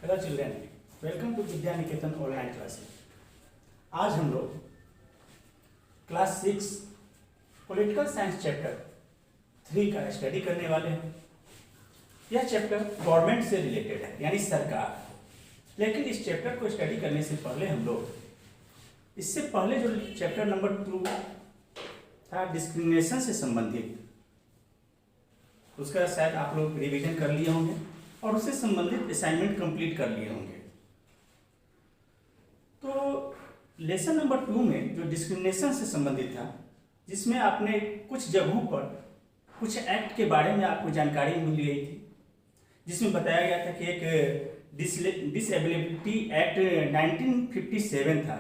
Hello children, welcome to Vidya Niketan online classes. आज हम लोग क्लास 6 पॉलिटिकल साइंस चैप्टर 3 का स्टडी करने वाले हैं। यह चैप्टर गवर्नमेंट से रिलेटेड है, यानी सरकार। लेकिन इस चैप्टर को स्टडी करने से पहले हम लोग इससे पहले जो चैप्टर नंबर 2 था डिस्क्रिमिनेशन से संबंधित, उसका शायद आप लोग रिवीजन कर लिए होंगे और उससे संबंधित असाइनमेंट कंप्लीट कर लिए होंगे। तो लेसन नंबर 2 में जो डिस्क्रिमिनेशन से संबंधित था, जिसमें आपने कुछ जगहों पर कुछ एक्ट के बारे में आपको जानकारी मिल गई थी, जिसमें बताया गया था कि एक डिसेबिलिटी एक्ट 1957 था।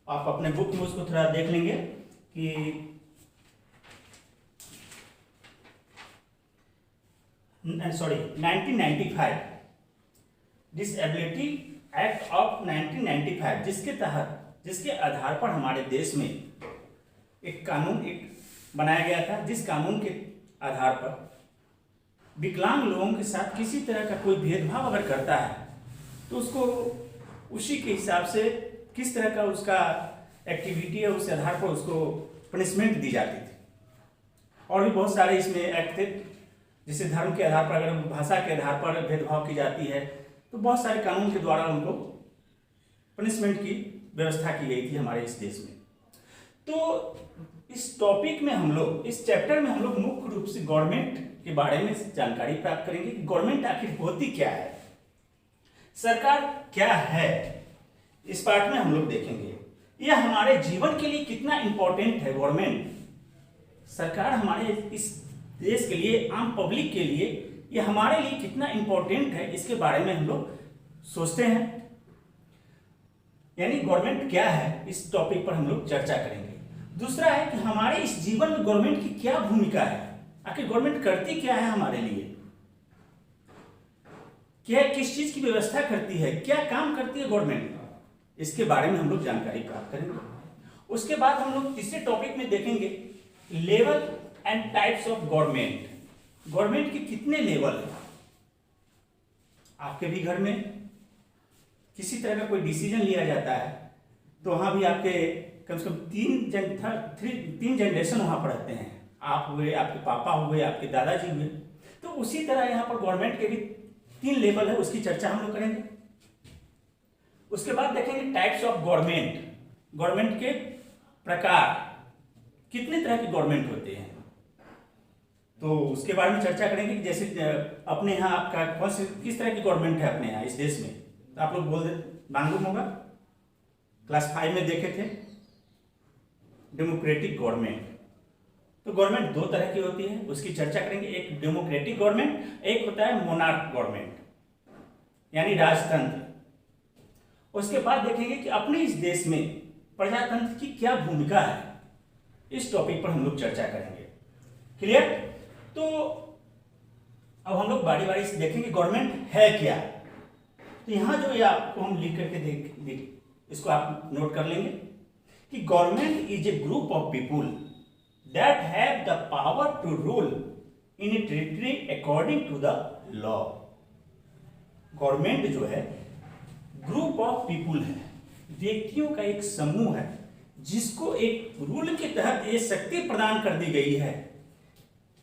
आप अपने बुक में उसको थोड़ा देख लेंगे कि सॉरी 1995 डिसेबिलिटी एक्ट ऑफ 1995, जिसके आधार पर हमारे देश में एक कानून बनाया गया था, जिस कानून के आधार पर विकलांग लोगों के साथ किसी तरह का कोई भेदभाव अगर करता है तो उसको उसी के हिसाब से किस तरह का उसका एक्टिविटी है, उस आधार पर उसको पनिशमेंट दी जाती थी। और भी बहुत सारे इसमें एक्ट थे, जैसे धर्म के आधार पर, अगर भाषा के आधार पर भेदभाव की जाती है तो बहुत सारे कानून के द्वारा उनको पनिशमेंट की व्यवस्था की गई थी हमारे इस देश में। तो इस टॉपिक में हम लोग, इस चैप्टर में हम लोग मुख्य रूप से गवर्नमेंट के बारे में जानकारी प्राप्त करेंगे कि गवर्नमेंट आखिर होती क्या है, सरकार क्या है। इस पार्ट में हम लोग देखेंगे यह हमारे जीवन के लिए कितना इंपॉर्टेंट है। गवर्नमेंट, सरकार हमारे इस देश के लिए, आम पब्लिक के लिए यह हमारे लिए कितना इंपॉर्टेंट है, इसके बारे में हम लोग सोचते हैं। यानी गवर्नमेंट क्या है, इस टॉपिक पर हम लोग चर्चा करेंगे। दूसरा है कि हमारे इस जीवन में गवर्नमेंट की क्या भूमिका है, आखिर गवर्नमेंट करती क्या है हमारे लिए, क्या किस चीज की व्यवस्था करती है, क्या काम करती है गवर्नमेंट, इसके बारे में हम लोग जानकारी प्राप्त करेंगे। उसके बाद हम लोग तीसरे टॉपिक में देखेंगे level and types of government. Government के कितने लेवल हैं। आपके भी घर में किसी तरह का कोई डिसीजन लिया जाता है तो वहां भी आपके कम से कम तीन जनरेशन वहां पर रहते हैं। आप हुए, आपके पापा हुए, आपके दादाजी हुए। तो उसी तरह यहाँ पर गवर्नमेंट के भी 3 लेवल है, उसकी चर्चा हम लोग करेंगे। उसके बाद देखेंगे टाइप्स ऑफ गवर्नमेंट, गवर्नमेंट के प्रकार, कितने तरह के गवर्नमेंट होते हैं, तो उसके बारे में चर्चा करेंगे कि जैसे अपने यहाँ आपका किस तरह की गवर्नमेंट है अपने यहाँ इस देश में। तो आप लोग मालूम होगा, क्लास 5 में देखे थे डेमोक्रेटिक गवर्नमेंट। तो गवर्नमेंट 2 तरह की होती है, उसकी चर्चा करेंगे। एक डेमोक्रेटिक गवर्नमेंट, एक होता है मोनार्क गवर्नमेंट, यानी राजतंत्र। उसके बाद देखेंगे कि अपने इस देश में प्रजातंत्र की क्या भूमिका है, इस टॉपिक पर हम लोग चर्चा करेंगे। क्लियर? तो अब हम लोग बारी बारी से देखेंगे गवर्नमेंट है क्या। तो यहां जो ये आपको हम लिख करके इसको आप नोट कर लेंगे कि government is a group of people that have the power to rule in a territory according to the law. Government जो है ग्रुप ऑफ पीपुल है, व्यक्तियों का एक समूह है, जिसको एक रूल के तहत ये शक्ति प्रदान कर दी गई है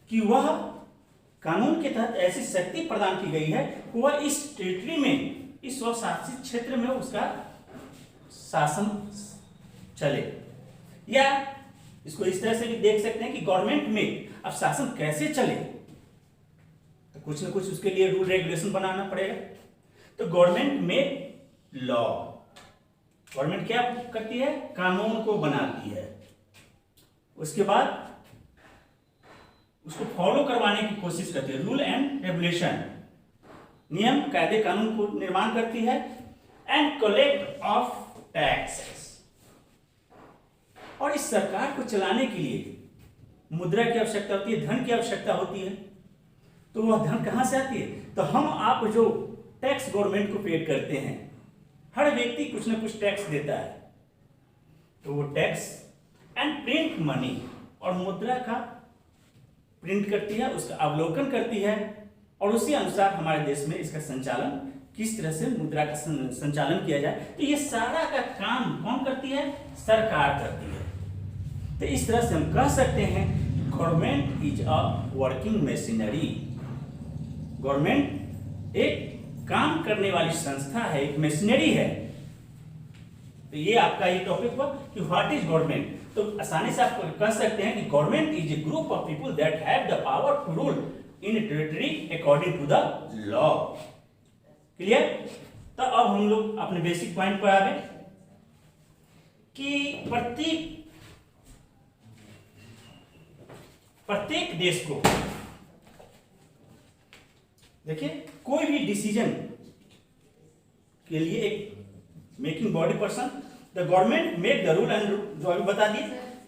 कि वह कानून के तहत ऐसी शक्ति प्रदान की गई है कि वह इस टेरिटरी में, इस स्वशासित क्षेत्र में उसका शासन चले। या इसको इस तरह से भी देख सकते हैं कि गवर्नमेंट में अब शासन कैसे चले, तो कुछ ना कुछ उसके लिए रूल रेगुलेशन बनाना पड़ेगा। तो गवर्नमेंट में लॉ, गवर्नमेंट क्या करती है, कानून को बनाती है, उसके बाद उसको फॉलो करवाने की कोशिश करती है, रूल एंड रेगुलेशन, नियम कायदे कानून को निर्माण करती है। एंड कलेक्ट ऑफ टैक्सेस, और इस सरकार को चलाने के लिए मुद्रा की आवश्यकता होती है, धन की आवश्यकता होती है। तो वह धन कहां से आती है, तो हम आप जो टैक्स गवर्नमेंट को पेड करते हैं, हर व्यक्ति कुछ ना कुछ टैक्स देता है, तो वो टैक्स एंड प्रिंट मनी, और मुद्रा का प्रिंट करती है, उसका अवलोकन करती है, और उसी अनुसार हमारे देश में इसका संचालन, किस तरह से मुद्रा का संचालन किया जाए, तो ये सारा का काम कौन करती है? सरकार करती है। तो इस तरह से हम कह सकते हैं government is a working machinery. Government एक काम करने वाली संस्था है, एक मशीनरी है। तो ये आपका ये टॉपिक हुआ कि व्हाट इज गवर्नमेंट। तो आसानी से आप कह सकते हैं कि government is a group of people that have the power to rule in territory according to the law. Clear? तो अब हम लोग अपने बेसिक पॉइंट पर आ गए कि प्रत्येक देश को, देखिए, कोई भी डिसीजन के लिए एक making body person, the government make the rule and, जो अभी बता दिए,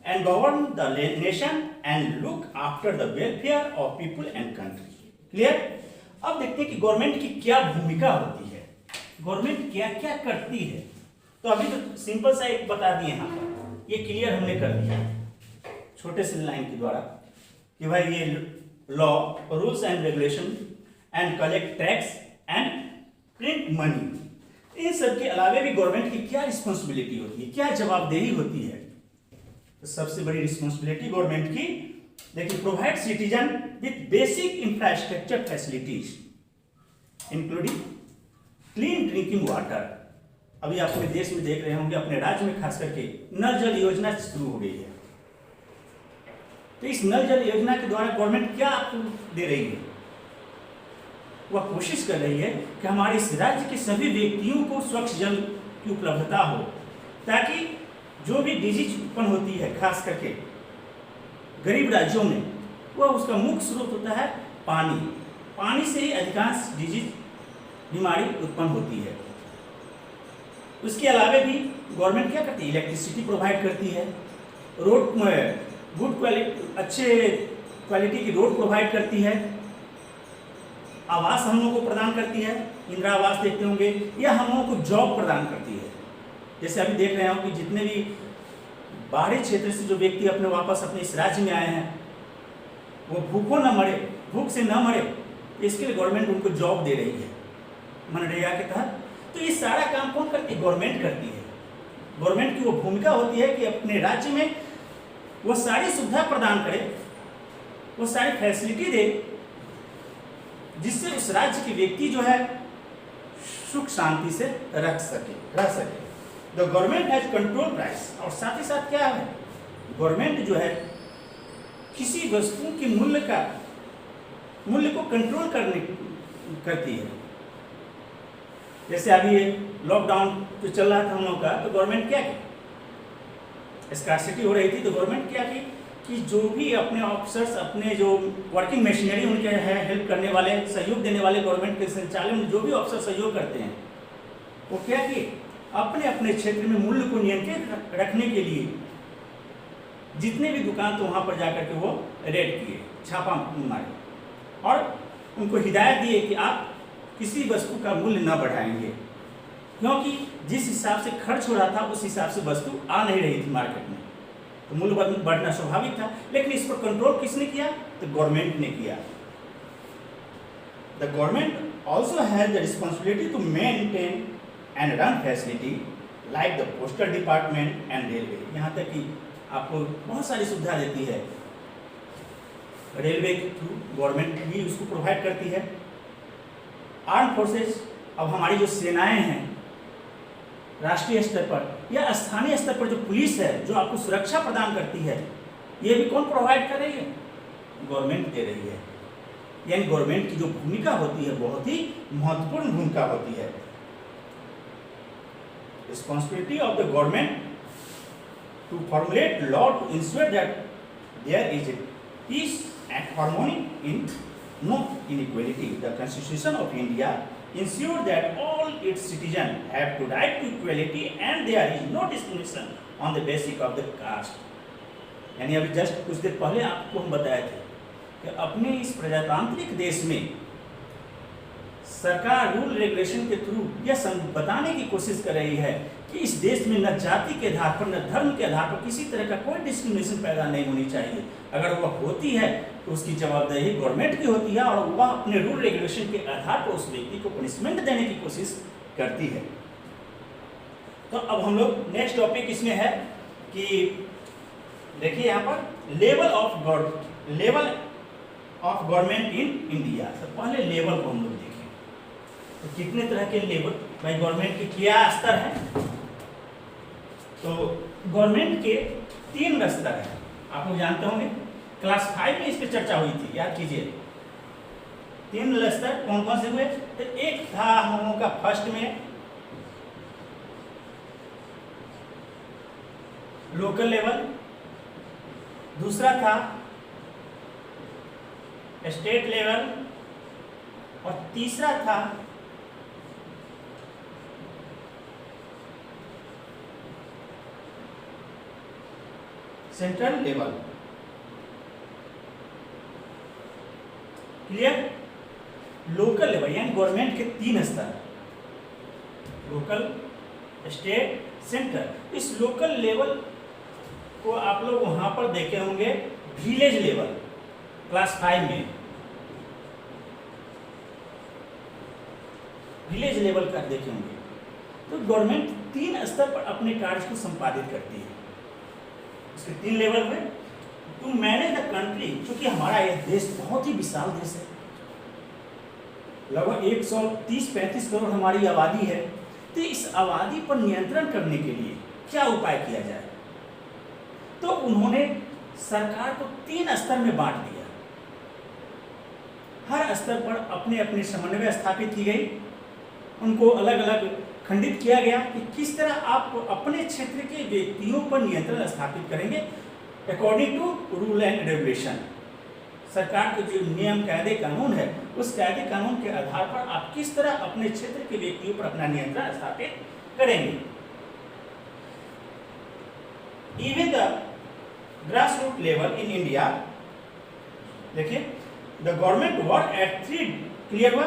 and govern the nation and look after the welfare of people and country. Clear? अब देखते हैं कि गवर्नमेंट की क्या भूमिका होती है, गवर्नमेंट क्या क्या करती है। तो अभी तो सिंपल सा एक बता दिए यहाँ पर, ये क्लियर हमने कर दिया छोटे से लाइन के द्वारा कि भाई ये law, rules and regulation and collect tax and print money. इन सब के अलावा भी गवर्नमेंट की क्या रिस्पॉन्सिबिलिटी होती है, क्या जवाबदेही होती है? तो सबसे बड़ी रिस्पॉन्सिबिलिटी गवर्नमेंट की, देखिए, provide citizen with basic infrastructure facilities including clean drinking water. अभी आप अपने देश में देख रहे होंगे, अपने राज्य में खास करके नल जल योजना शुरू हो गई है। तो इस नल जल योजना के द्वारा गवर्नमेंट क्या आपको दे रही है? वह कोशिश कर रही है कि हमारे इस राज्य के सभी व्यक्तियों को स्वच्छ जल की उपलब्धता हो, ताकि जो भी डिजीज उत्पन्न होती है खास करके गरीब राज्यों में, वह उसका मुख्य स्रोत होता है पानी। पानी से ही अधिकांश डिजीज, बीमारी उत्पन्न होती है। उसके अलावा भी गवर्नमेंट क्या करती है? इलेक्ट्रिसिटी प्रोवाइड करती है, रोड गुड क्वालिटी, अच्छे क्वालिटी की रोड प्रोवाइड करती है, आवास हम लोगों को प्रदान करती है, इंदिरा आवास देखते होंगे, या हम लोगों को जॉब प्रदान करती है। जैसे अभी देख रहे हो कि जितने भी बाहरी क्षेत्र से जो व्यक्ति अपने वापस अपने इस राज्य में आए हैं, वो भूखों न मरे, भूख से न मरे, इसके लिए गवर्नमेंट उनको जॉब दे रही है मनरेगा के तहत। तो ये सारा काम कौन करती है? गवर्नमेंट करती है। गवर्नमेंट की वो भूमिका होती है कि अपने राज्य में वो सारी सुविधा प्रदान करे, वो सारी फैसिलिटी दे, जिससे उस राज्य के व्यक्ति जो है सुख शांति से रह सके। The government has control price, और साथ ही साथ क्या है, गवर्नमेंट जो है किसी वस्तु के मूल्य को कंट्रोल करती है। जैसे अभी ये लॉकडाउन जो चल रहा था हम लोग का, तो गवर्नमेंट क्या की, स्कार्सिटी हो रही थी, तो गवर्नमेंट क्या की कि जो भी अपने ऑफिसर्स, अपने जो वर्किंग मशीनरी उनके हैं, हेल्प करने वाले, सहयोग देने वाले, गवर्नमेंट के संचालन में जो भी अफसर सहयोग करते हैं, वो क्या कि अपने अपने क्षेत्र में मूल्य को नियंत्रित रखने के लिए जितने भी दुकान, तो वहाँ पर जाकर के वो रेड किए, छापा मारे, और उनको हिदायत दिए कि आप किसी वस्तु का मूल्य न बढ़ाएंगे, क्योंकि जिस हिसाब से खर्च हो रहा था उस हिसाब से वस्तु आ नहीं रही थी मार्केट में, तो मूल्य बढ़ना स्वाभाविक था। लेकिन इस पर कंट्रोल किसने किया? तो गवर्नमेंट ने किया। The government also has the responsibility to maintain and run facility like the postal department and railway. यहाँ तक कि आपको बहुत सारी सुविधा देती है, रेलवे के थ्रू गवर्नमेंट भी उसको प्रोवाइड करती है। आर्म फोर्सेस, अब हमारी जो सेनाएं हैं राष्ट्रीय स्तर पर या स्थानीय स्तर पर, जो पुलिस है जो आपको सुरक्षा प्रदान करती है, ये भी कौन प्रोवाइड कर रही है? गवर्नमेंट दे रही है। यानी गवर्नमेंट की जो भूमिका होती है बहुत ही महत्वपूर्ण भूमिका होती है। Responsibility of the government to formulate law to ensure that there is a peace and harmony in no inequality. The Constitution of India ensure that all its citizens have to right to equality and there is no discrimination on the basis of the caste. यानी अभी just कुछ देर पहले आपको हम बताए थे कि अपने इस प्रजातांत्रिक देश में सरकार रूल रेगुलेशन के थ्रू यह बताने की कोशिश कर रही है कि इस देश में न जाति के आधार पर न धर्म के आधार पर किसी तरह का कोई डिस्क्रिमिनेशन पैदा नहीं होनी चाहिए। अगर वह होती है तो उसकी जवाबदेही गवर्नमेंट की होती है और वह अपने रूल रेगुलेशन के आधार पर उस व्यक्ति को पनिशमेंट देने की कोशिश करती है। तो अब हम लोग नेक्स्ट टॉपिक इसमें है कि देखिए यहाँ पर level of government in India. तो पहले लेवल को हम लोग देखें तो कितने तरह के लेवल भाई गवर्नमेंट के क्या स्तर है। तो गवर्नमेंट के 3 स्तर हैं, आप लोग जानते होंगे, क्लास 5 में इस पर चर्चा हुई थी, याद कीजिए। 3 स्तर कौन कौन से हुए? तो एक था हम लोगों का फर्स्ट में लोकल लेवल, दूसरा था स्टेट लेवल और तीसरा था central level. Clear? Local level यानी गवर्नमेंट के 3 स्तर, लोकल, स्टेट, सेंट्रल। इस लोकल लेवल को आप लोग वहां पर देखे होंगे विलेज लेवल क्लास 5 में, विलेज लेवल का देखे होंगे। तो गवर्नमेंट 3 स्तर पर अपने कार्य को संपादित करती है। इसके 3 लेवल हुए। टू मैनेज द कंट्री, क्योंकि हमारा यह देश बहुत ही विशाल देश है, लगभग 130-135 करोड़ हमारी आबादी है। तो इस आबादी पर नियंत्रण करने के लिए क्या उपाय किया जाए? तो उन्होंने सरकार को 3 स्तर में बांट दिया। हर स्तर पर अपने अपने समन्वय स्थापित की गई, उनको अलग अलग खंडित किया गया कि किस तरह आप अपने क्षेत्र के व्यक्तियों पर नियंत्रण स्थापित करेंगे according to rule and regulation. सरकार के जो नियम कायदे कानून है, उस कायदे कानून के आधार पर आप किस तरह अपने क्षेत्र के व्यक्तियों पर अपना नियंत्रण स्थापित करेंगे। Even the grass root level in India, देखिए, the government work at 3 clear हुआ,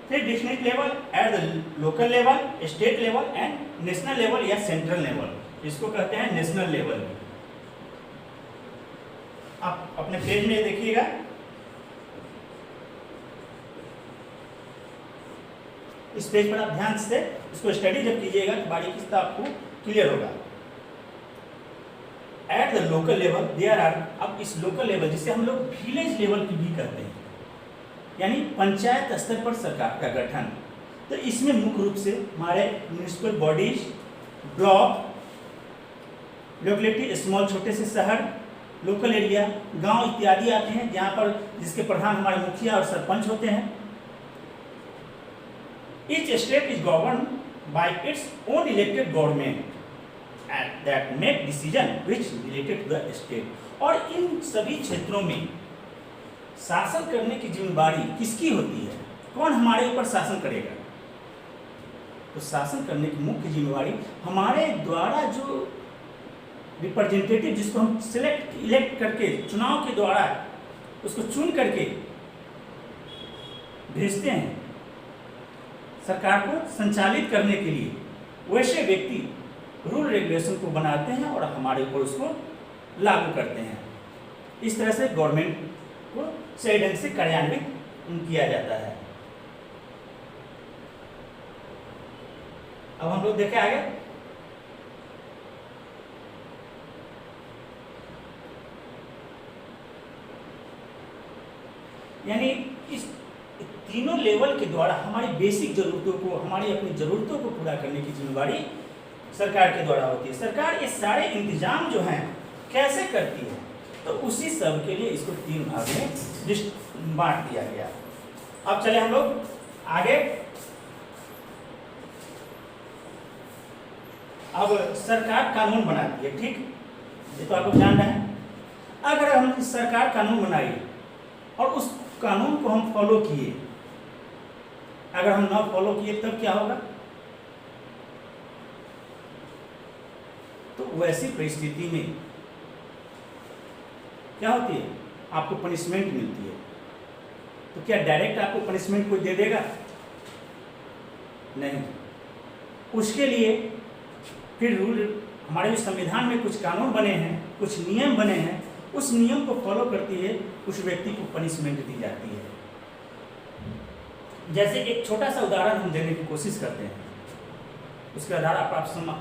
3 district level, at the local level, state level and national level या सेंट्रल लेवल। इसको कहते हैं नेशनल लेवल। आप अपने पेज में देखिएगा, इस पेज पर आप ध्यान से इसको स्टडी जब कीजिएगा तो बारीकी से आपको क्लियर होगा। At the local level there are, अब इस लोकल लेवल जिसे हम लोग विलेज लेवल की भी कहते हैं, यानी पंचायत स्तर पर सरकार का गठन। तो इसमें मुख्य रूप से हमारे municipal bodies, block, locality, small छोटे से शहर, लोकल एरिया, गांव इत्यादि आते हैं, जहां पर जिसके प्रधान हमारे मुखिया और सरपंच होते हैं। Each state is govern by its own elected government that make decision which related to the state। और इन सभी क्षेत्रों में शासन करने की जिम्मेदारी किसकी होती है? कौन हमारे ऊपर शासन करेगा? तो शासन करने की मुख्य जिम्मेदारी हमारे द्वारा जो रिप्रेजेंटेटिव, जिसको हम इलेक्ट करके चुनाव के द्वारा उसको चुन करके भेजते हैं सरकार को संचालित करने के लिए, वैसे व्यक्ति रूल रेगुलेशन को बनाते हैं और हमारे ऊपर उसको लागू करते हैं। इस तरह से गवर्नमेंट को सही ढंग से कार्यान्वित किया जाता है। अब हम लोग देखें आगे, यानी इस तीनों लेवल के द्वारा हमारी बेसिक जरूरतों को, हमारी अपनी जरूरतों को पूरा करने की जिम्मेदारी सरकार के द्वारा होती है। सरकार ये सारे इंतजाम जो हैं कैसे करती है? तो उसी सब के लिए इसको 3 भाग में बांट दिया गया। अब चले हम लोग आगे। अब सरकार कानून बनाती है, ठीक, ये तो आप लोग जान रहे हैं। अगर हम सरकार कानून बनाई और उस कानून को हम फॉलो किए, अगर हम ना फॉलो किए तब क्या होगा? तो वैसी परिस्थिति में क्या होती है? आपको पनिशमेंट मिलती है। तो क्या डायरेक्ट आपको पनिशमेंट कोई दे देगा? नहीं। उसके लिए फिर रूल, हमारे संविधान में कुछ कानून बने हैं, कुछ नियम बने हैं, उस नियम को फॉलो करती है उस व्यक्ति को पनिशमेंट दी जाती है। जैसे एक छोटा सा उदाहरण हम देने की कोशिश करते हैं, उसके आधार आप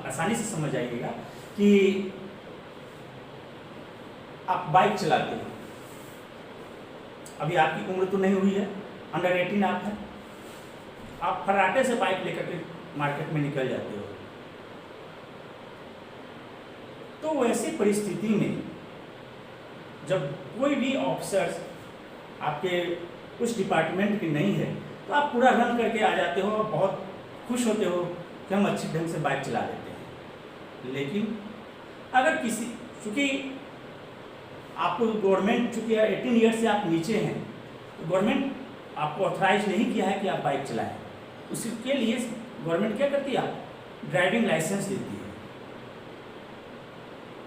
आसानी से समझ जाइएगा कि आप बाइक चलाते हो, अभी आपकी उम्र तो नहीं हुई है, अंडर 18 आप हैं, आप फर्राटे से बाइक लेकर के मार्केट में निकल जाते हो। तो वैसी परिस्थिति में जब कोई भी ऑफिसर्स आपके उस डिपार्टमेंट की नहीं है तो आप पूरा रन करके आ जाते हो, बहुत खुश होते हो कि हम अच्छे ढंग से बाइक चला लेते हैं। लेकिन अगर किसी, चूँकि आपको गवर्नमेंट, चूँकि 18 ईयर से आप नीचे हैं तो गवर्नमेंट आपको ऑथराइज नहीं किया है कि आप बाइक चलाएं। उसके लिए गवर्नमेंट क्या करती है, आप ड्राइविंग लाइसेंस देती है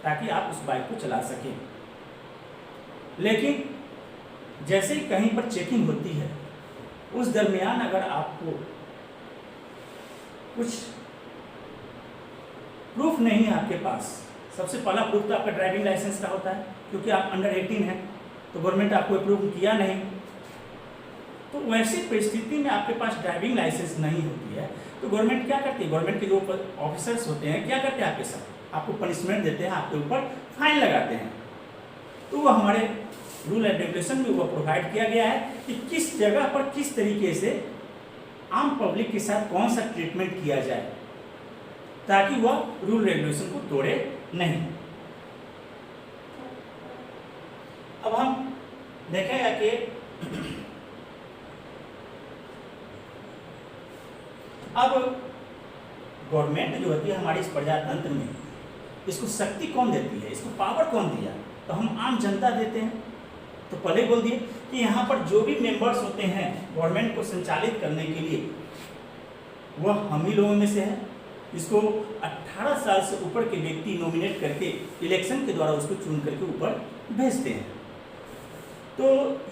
ताकि आप उस बाइक को चला सकें। लेकिन जैसे ही कहीं पर चेकिंग होती है, उस दरमियान अगर आपको कुछ प्रूफ नहीं है आपके पास, सबसे पहला प्रूफ तो आपका ड्राइविंग लाइसेंस का होता है, क्योंकि आप अंडर 18 हैं तो गवर्नमेंट आपको अप्रूव किया नहीं। तो वैसी परिस्थिति में आपके पास ड्राइविंग लाइसेंस नहीं होती है तो गवर्नमेंट क्या करती है, गवर्नमेंट के जो ऑफिसर्स होते हैं क्या करते हैं, आपके साथ आपको पनिशमेंट देते हैं, आपके ऊपर फाइन लगाते हैं। तो वो हमारे रूल एंड रेगुलेशन में वो प्रोवाइड किया गया है कि किस जगह पर किस तरीके से आम पब्लिक के साथ कौन सा ट्रीटमेंट किया जाए ताकि वह रूल रेगुलेशन को तोड़े नहीं। अब हम देखेंगे कि अब गवर्नमेंट जो होती है हमारी इस प्रजातंत्र में, इसको शक्ति कौन देती है, इसको पावर कौन दिया, तो हम आम जनता देते हैं। तो पहले बोल दिए कि यहाँ पर जो भी मेंबर्स होते हैं गवर्नमेंट को संचालित करने के लिए वह हम ही लोगों में से है। इसको 18 साल से ऊपर के व्यक्ति नॉमिनेट करके इलेक्शन के द्वारा उसको चुन करके ऊपर भेजते हैं। तो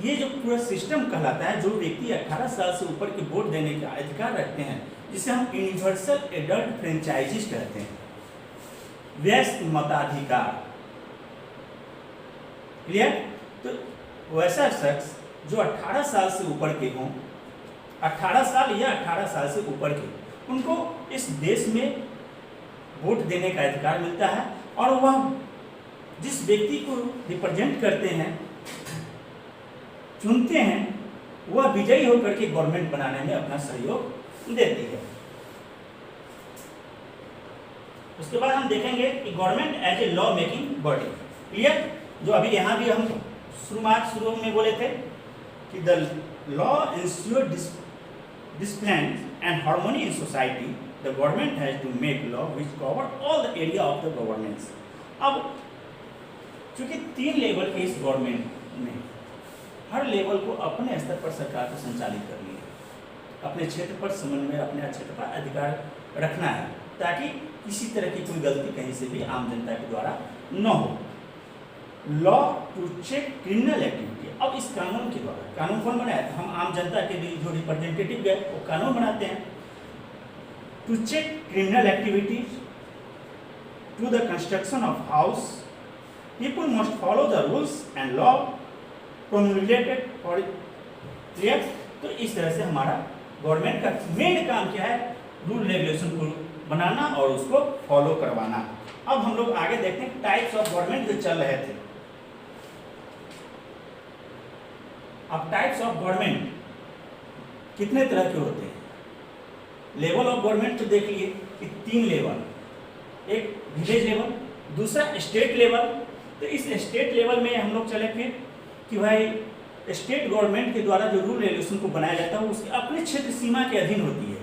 ये जो पूरा सिस्टम कहलाता है, जो व्यक्ति 18 साल से ऊपर के वोट देने का अधिकार रखते हैं, जिसे हम यूनिवर्सल एडल्ट फ्रेंचाइजीज कहते हैं, व्यस्त मताधिकार। क्लियर? तो वैसा शख्स जो 18 साल से ऊपर के हों, 18 साल या 18 साल से ऊपर के, उनको इस देश में वोट देने का अधिकार मिलता है और वह जिस व्यक्ति को रिप्रेजेंट करते हैं, चुनते हैं, वह विजयी होकर के गवर्नमेंट बनाने में अपना सहयोग देती है। उसके बाद हम देखेंगे कि government as a law making body. Clear? जो अभी यहाँ भी हम शुरू में बोले थे कि the law ensure discipline and harmony in society, the government has to make law which cover all the area of the governance. अब चूंकि 3 लेवल के इस गवर्नमेंट में हर लेवल को अपने स्तर पर सरकार को संचालित करनी है, अपने क्षेत्र पर समन्वय, अपने क्षेत्र पर अधिकार रखना है ताकि किसी तरह की कोई गलती कहीं से भी आम जनता के द्वारा न हो। Law to check criminal activity. अब इस कानून के द्वारा, कानून कौन बनाया, तो हम आम जनता के लिए जो रिप्रेजेंटेटिव गए वो कानून बनाते हैं। To check criminal activities, to the construction of house, people must follow the rules and law promulgated for. Clear? तो इस तरह से हमारा गवर्नमेंट का मेन काम क्या है, रूल रेगुलेशन को बनाना और उसको फॉलो करवाना। अब हम लोग आगे देखते हैं टाइप्स ऑफ गवर्नमेंट जो चल रहे थे। अब टाइप्स ऑफ गवर्नमेंट कितने तरह के होते हैं। लेवल ऑफ गवर्नमेंट तो देख लिए कि 3 लेवल, एक विलेज लेवल, दूसरा स्टेट लेवल। तो इस स्टेट लेवल में हम लोग चले फिर कि भाई स्टेट गवर्नमेंट के द्वारा जो रूल रेगुलेशन को बनाया जाता है उसके अपने क्षेत्र सीमा के अधीन होती है,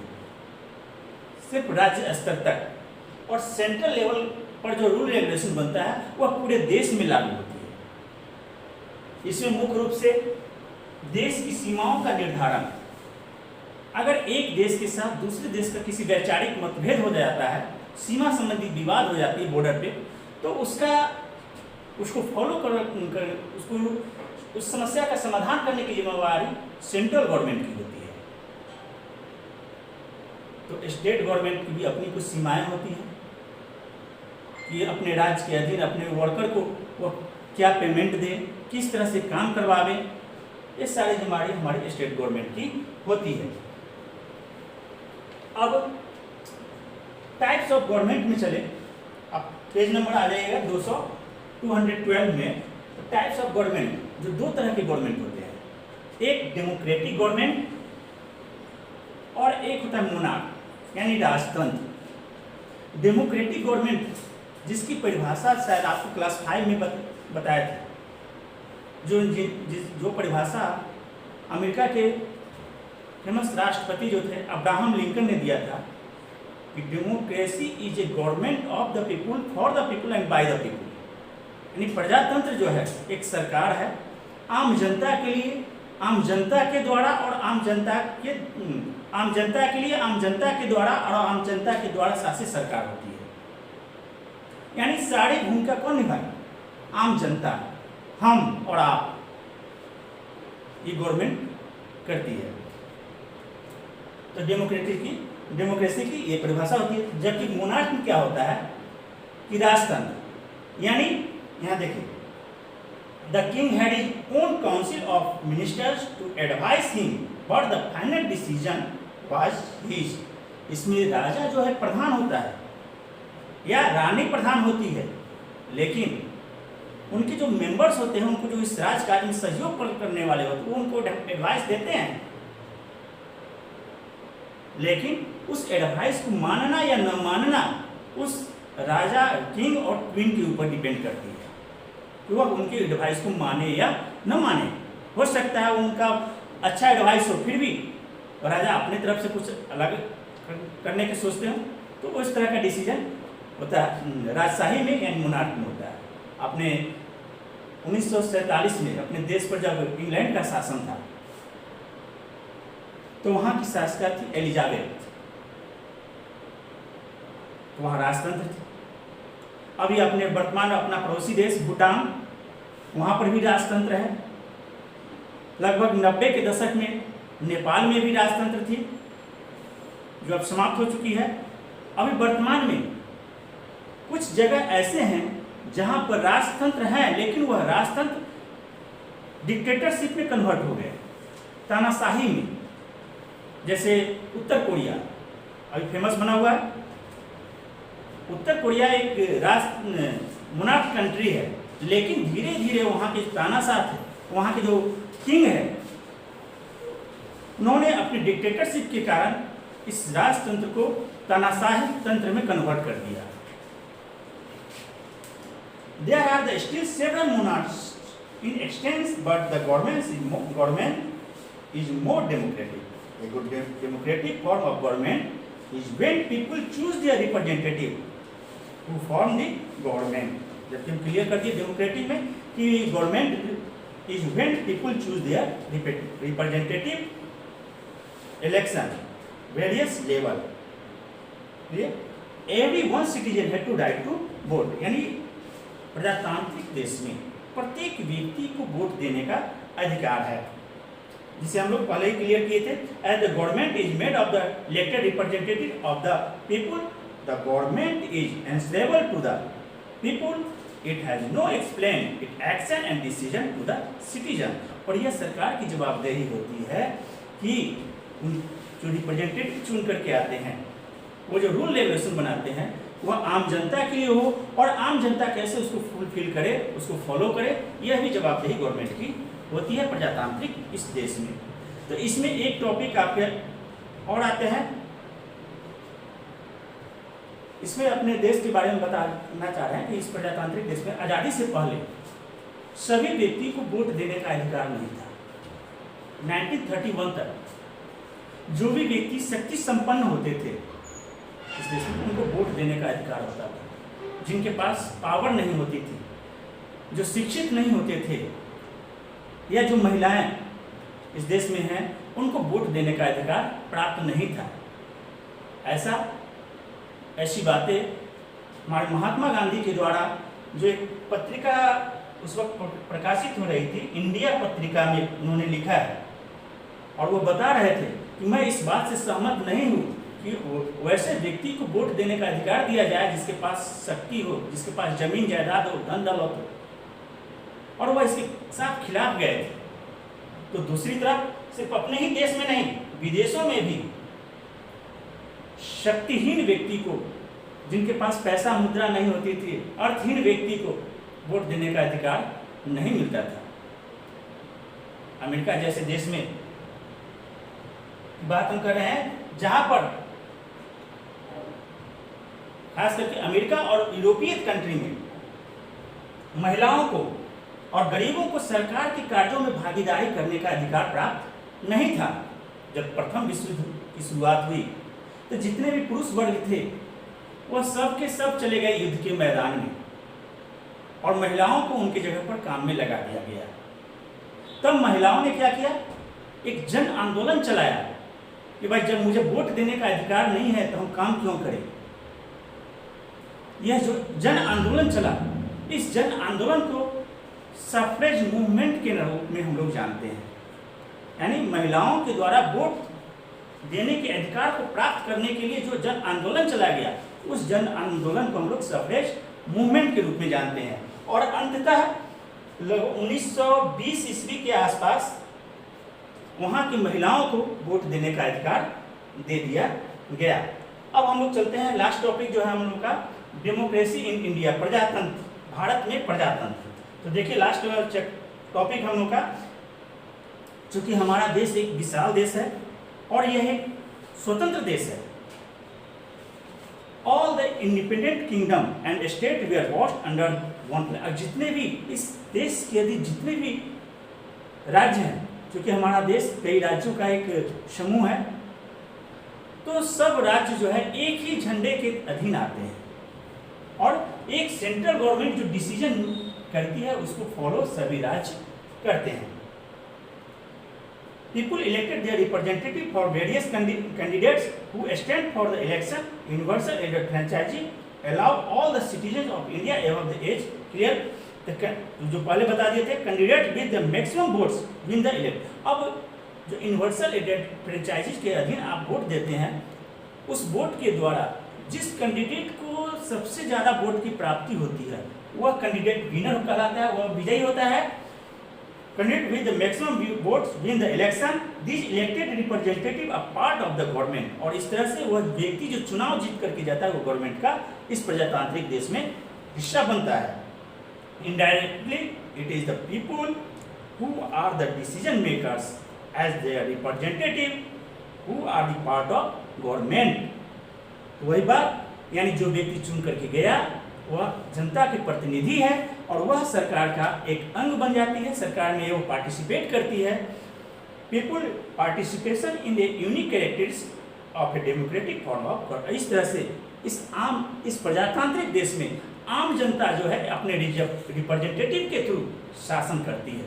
सिर्फ राज्य स्तर तक। और सेंट्रल लेवल पर जो रूल रेगुलेशन बनता है वह पूरे देश में लागू होती है। इसमें मुख्य रूप से देश की सीमाओं का निर्धारण, अगर एक देश के साथ दूसरे देश का किसी वैचारिक मतभेद हो जाता है, सीमा संबंधी विवाद हो जाती है बॉर्डर पे, तो उसको फॉलो कर उसको उस समस्या का समाधान करने की जिम्मेवारी सेंट्रल गवर्नमेंट की होती है। तो स्टेट गवर्नमेंट की भी अपनी कुछ सीमाएं होती हैं कि अपने राज्य के अधीन अपने वर्कर को वह क्या पेमेंट दे, किस तरह से काम करवावे, ये सारी जिम्मेदारी हमारी स्टेट गवर्नमेंट की होती है। अब टाइप्स ऑफ गवर्नमेंट में चले, अब पेज नंबर आ जाएगा 212 में। टाइप्स ऑफ गवर्नमेंट, जो दो तरह के गवर्नमेंट होते हैं, एक डेमोक्रेटिक गवर्नमेंट और एक होता है मोनार्क यानी राजतंत्र। डेमोक्रेटिक गवर्नमेंट जिसकी परिभाषा शायद आपको क्लास 5 में बताया था, जो परिभाषा अमेरिका के फेमस राष्ट्रपति जो थे अब्राहम लिंकन ने दिया था कि democracy is a government of the people for the people and by the people. यानी प्रजातंत्र जो है एक सरकार है आम जनता के लिए, आम जनता के द्वारा और आम जनता के लिए, आम जनता के द्वारा और आम जनता के द्वारा शासित सरकार होती है। यानी सारी भूमिका कौन निभाए? आम जनता, हम और आप, ये गवर्नमेंट करती है। तो डेमोक्रेसी की ये परिभाषा होती है। जबकि मोनार्क में क्या होता है कि राजतंत्र, यानी यहाँ देखिए, the king had his own council of ministers to advise him but the final decision was his. इसमें राजा जो है प्रधान होता है या रानी प्रधान होती है, लेकिन उनके जो मेंबर्स होते हैं, उनको जो इस राजकाज में सहयोग करने वाले होते हैं, वो उनको एडवाइस देते हैं, लेकिन उस एडवाइस को मानना या न मानना उस राजा, किंग और क्वीन के ऊपर डिपेंड करती है कि वह उनके एडवाइस को माने या न माने। हो सकता है उनका अच्छा एडवाइस हो, फिर भी राजा अपने तरफ से कुछ अलग करने के सोचते हो, तो उस तरह का डिसीजन होता है राजशाही में यानी मोनार्क में होता है। अपने 1947 में अपने देश पर जब इंग्लैंड का शासन था, तो वहाँ की शासिका थी एलिजाबेथ, तो वहाँ राजतंत्र थी। अभी अपने वर्तमान अपना पड़ोसी देश भूटान, वहाँ पर भी राजतंत्र है। लगभग 90 के दशक में नेपाल में भी राजतंत्र थी, जो अब समाप्त हो चुकी है। अभी वर्तमान में कुछ जगह ऐसे हैं जहाँ पर राजतंत्र है, लेकिन वह राजतंत्र डिक्टेटरशिप में कन्वर्ट हो गए, तानाशाही में। जैसे उत्तर कोरिया अभी फेमस बना हुआ है। उत्तर कोरिया एक मोनार्क कंट्री है, लेकिन धीरे धीरे वहाँ के तानाशाह थे, वहाँ के जो किंग है, उन्होंने अपने डिक्टेटरशिप के कारण इस राजतंत्र को तानाशाही तंत्र में कन्वर्ट कर दिया। There are still several monarchs in extent, but the government is more democratic. A good democratic form of government is when people choose their representative who form the government. जबकि हम क्लियर कर दिए democratic में कि government is when people choose their representative election various level. Every one citizen have to right to vote. यानी प्रजातांत्रिक देश में प्रत्येक व्यक्ति को वोट देने का अधिकार है, जिसे हम लोग पहले ही क्लियर किए थे। As the government is made of the elected representative of the people, the government is answerable to the people, it has no explain it action and decision to the citizen. और यह सरकार की जवाबदेही होती है कि जो रिप्रेजेंटेटिव चुन करके आते हैं, वो जो रूल रेगुलेशन बनाते हैं, वह आम जनता के लिए हो, और आम जनता कैसे उसको फुलफिल करे, उसको फॉलो करे, यह भी जवाबदेही गवर्नमेंट की होती है प्रजातांत्रिक इस देश में। तो इसमें एक टॉपिक आपके और आते हैं, इसमें अपने देश के बारे में बताना चाह रहे हैं कि इस प्रजातांत्रिक देश में आज़ादी से पहले सभी व्यक्ति को वोट देने का अधिकार नहीं था। 1931 तक जो भी व्यक्ति शक्ति संपन्न होते थे इस देश में, उनको वोट देने का अधिकार होता था। जिनके पास पावर नहीं होती थी, जो शिक्षित नहीं होते थे, या जो महिलाएं इस देश में हैं, उनको वोट देने का अधिकार प्राप्त नहीं था। ऐसी बातें हमारे महात्मा गांधी के द्वारा जो एक पत्रिका उस वक्त प्रकाशित हो रही थी, इंडिया पत्रिका में उन्होंने लिखा है, और वो बता रहे थे कि मैं इस बात से सहमत नहीं हूँ कि वैसे व्यक्ति को वोट देने का अधिकार दिया जाए जिसके पास शक्ति हो, जिसके पास जमीन जायदाद हो, धन दौलत हो। और वह इसके साथ खिलाफ गए थे। तो दूसरी तरफ सिर्फ अपने ही देश में नहीं, विदेशों में भी शक्तिहीन व्यक्ति को, जिनके पास पैसा मुद्रा नहीं होती थी, अर्थहीन व्यक्ति को वोट देने का अधिकार नहीं मिलता था। अमेरिका जैसे देश में बात हम कर रहे हैं, जहां पर खास करके अमेरिका और यूरोपीय कंट्री में महिलाओं को और गरीबों को सरकार के कार्यों में भागीदारी करने का अधिकार प्राप्त नहीं था। जब प्रथम विश्व युद्ध की शुरुआत हुई तो जितने भी पुरुष वर्ग थे वह सब के सब चले गए युद्ध के मैदान में और महिलाओं को उनकी जगह पर काम में लगा दिया गया। तब महिलाओं ने क्या किया, एक जन आंदोलन चलाया कि भाई जब मुझे वोट देने का अधिकार नहीं है तो हम काम क्यों करें। यह जो जन आंदोलन चला, इस जन आंदोलन को सफ्रेज मूवमेंट के रूप में हम लोग जानते हैं। यानी महिलाओं के द्वारा वोट देने के अधिकार को प्राप्त करने के लिए जो जन आंदोलन चला गया, उस जन आंदोलन को हम लोग सफ्रेज मूवमेंट के रूप में जानते हैं। और अंततः 1920 ईस्वी के आसपास वहाँ की महिलाओं को वोट देने का अधिकार दे दिया गया। अब हम लोग चलते हैं, लास्ट टॉपिक जो है हम लोग का डेमोक्रेसी इन इंडिया, प्रजातंत्र, भारत में प्रजातंत्र। तो देखिए लास्ट टॉपिक हम लोग का, चूंकि हमारा देश एक विशाल देश है और यह एक स्वतंत्र देश है। All the independent kingdom and state were host under one plan. जितने भी इस देश के यदि जितने भी राज्य हैं, क्योंकि हमारा देश कई राज्यों का एक समूह है, तो सब राज्य जो है एक ही झंडे के अधीन आते हैं और एक सेंट्रल गवर्नमेंट जो डिसीजन करती है उसको फॉलो सभी राज्य करते हैं। People elected their representative for various candidates who stand for the election. Universal electoral franchise allow all the citizens of India above the age clear जो पहले बता दिए थे, candidate with the maximum votes win the elect. अब जो universal electoral franchises के अधीन आप वोट देते हैं, उस वोट के द्वारा जिस कैंडिडेट को सबसे ज़्यादा वोट की प्राप्ति होती है वह कैंडिडेट विनर कहलाता है, वह विजयी होता है। Candidate with the maximum votes win the election, this elected representative a part of the government. और इस तरह से वह व्यक्ति जो चुनाव जीत करके जाता है वो गवर्नमेंट का इस प्रजातांत्रिक देश में हिस्सा बनता है। Indirectly it is the people who are the decision makers as their representative who are the part of government. वही बात, यानी जो व्यक्ति चुन करके गया वह जनता के प्रतिनिधि है और वह सरकार का एक अंग बन जाती है, सरकार में वो पार्टिसिपेट करती है। People participation in the unique characteristics of a democratic form of government. इस तरह से इस प्रजातांत्रिक देश में आम जनता जो है अपने रिप्रेजेंटेटिव के थ्रू शासन करती है।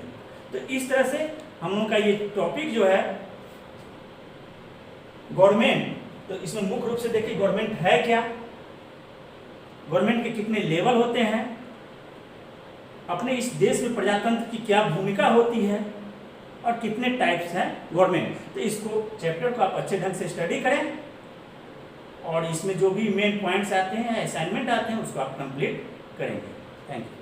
तो इस तरह से हम लोग का ये टॉपिक जो है गवर्नमेंट, तो इसमें मुख्य रूप से देखिए गवर्नमेंट है क्या, गवर्नमेंट के कितने लेवल होते हैं, अपने इस देश में प्रजातंत्र की क्या भूमिका होती है और कितने टाइप्स हैं गवर्नमेंट। तो इसको चैप्टर को आप अच्छे ढंग से स्टडी करें और इसमें जो भी मेन पॉइंट्स आते हैं, असाइनमेंट आते हैं, उसको आप कंप्लीट करेंगे। Thank you.